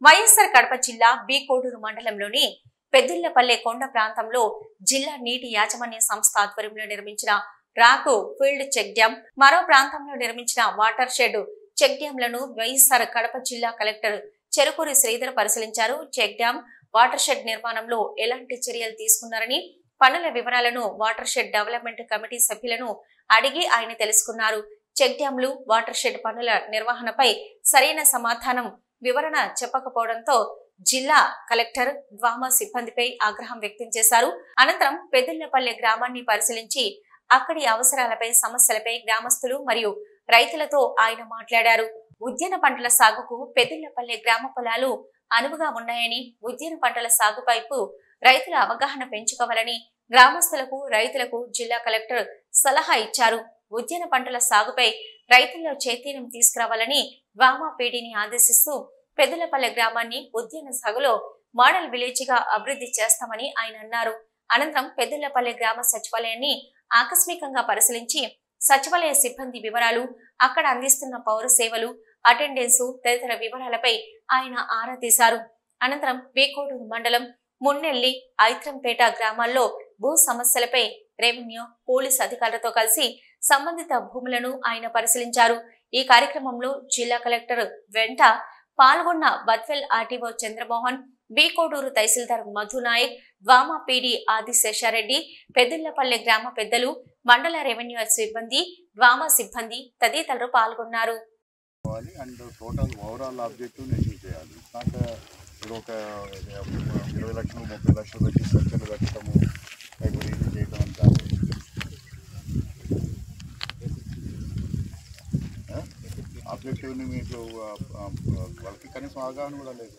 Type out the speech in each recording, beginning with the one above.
వైఎస్ఆర్ కడప జిల్లా బి కోడూరు మండలంలోని పెద్దిళ్లపల్లె కొండ ప్రాంతంలో జిల్లా నీటి యాజమాన్య సంస్థ ఆధ్వర్యంలో నిర్మించిన రాకు ఫీల్డ్ చెక్ డ్యాం, మరో ప్రాంతంలో నిర్మించిన వాటర్ షెడ్ చెక్ డ్యాంలను వైఎస్ఆర్ కడప జిల్లా కలెక్టర్ చెరుకూరి శ్రీధర్ పరిశీలించారు. చెక్ డ్యాం, వాటర్ షెడ్ నిర్మాణంలో ఎలాంటి చర్యలు తీసుకున్నారని, పనుల వివరాలను వాటర్ షెడ్ డెవలప్మెంట్ కమిటీ సభ్యులను అడిగి ఆయన తెలుసుకున్నారు. చెక్ డ్యాంలు, వాటర్ షెడ్ పనుల నిర్వహణపై సరైన సమాధానం వివరణ చెప్పకపోవడంతో జిల్లా కలెక్టర్ ద్వామా సిబ్బందిపై ఆగ్రహం వ్యక్తం చేశారు. అనంతరం పెద్దిళ్లపల్లె గ్రామాన్ని పరిశీలించి అక్కడి అవసరాలపై, సమస్యలపై గ్రామస్తులు మరియు రైతులతో ఆయన మాట్లాడారు. ఉద్యాన పంటల సాగుకు పెద్దిళ్లపల్లె గ్రామ పొలాలు అనువుగా ఉన్నాయని, ఉద్యాన పంటల సాగుపైపు రైతుల అవగాహన పెంచుకోవాలని గ్రామస్తులకు, రైతులకు జిల్లా కలెక్టర్ సలహా ఇచ్చారు. ఉద్యాన పంటల సాగుపై రైతుల్లో చైతన్యం తీసుకురావాలని వామా పీడీని ఆదేశిస్తూ పెద్దిళ్లపల్లె గ్రామాన్ని ఉద్యాన సాగులో మోడల్ విలేజ్ గా అభివృద్ధి చేస్తామని ఆయన అన్నారు. అనంతరం పెద్దిళ్లపల్లె గ్రామ సచివాలయాన్ని ఆకస్మికంగా పరిశీలించి సచివాలయ సిబ్బంది వివరాలు, అక్కడ అందిస్తున్న పౌర సేవలు, అటెండెన్స్ తదితర వివరాలపై ఆయన ఆరా తీశారు. అనంతరం బేకోడూరు మండలం మున్నెల్లి, ఐత్రంపేట గ్రామాల్లో భూ సమస్యలపై రెవెన్యూ, పోలీస్ అధికారులతో కలిసి సంబంధిత భూములను ఆయన పరిశీలించారు. ఈ కార్యక్రమంలో జిల్లా కలెక్టర్ వెంట పాల్గొన్న బద్వెల్ ఆర్టీఓ చంద్రమోహన్, బీకోడూరు తహసీల్దార్ మధునాయక్, వామా పీడీ ఆదిశేషారెడ్డి, పెద్దిళ్లపల్లె గ్రామ పెద్దలు, మండల రెవెన్యూ సిబ్బంది, వామా సిబ్బంది తదితరులు పాల్గొన్నారు. ఒక 20 లక్షలు 30 లక్షలు పెట్టి స్ట్రక్చర్లు కట్టడము, ఇది చేయడం అంతా ఆబ్జెక్టివ్ని మీకు వాళ్ళకి కనీసం అవగాహన కూడా లేదు.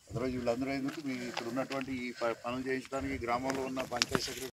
అదర్వైజ్ వీళ్ళందరూ ఎందుకు మీ ఇక్కడ ఉన్నటువంటి ఈ పనులు చేయించడానికి గ్రామంలో ఉన్న పంచాయతీ సెక్రటరీ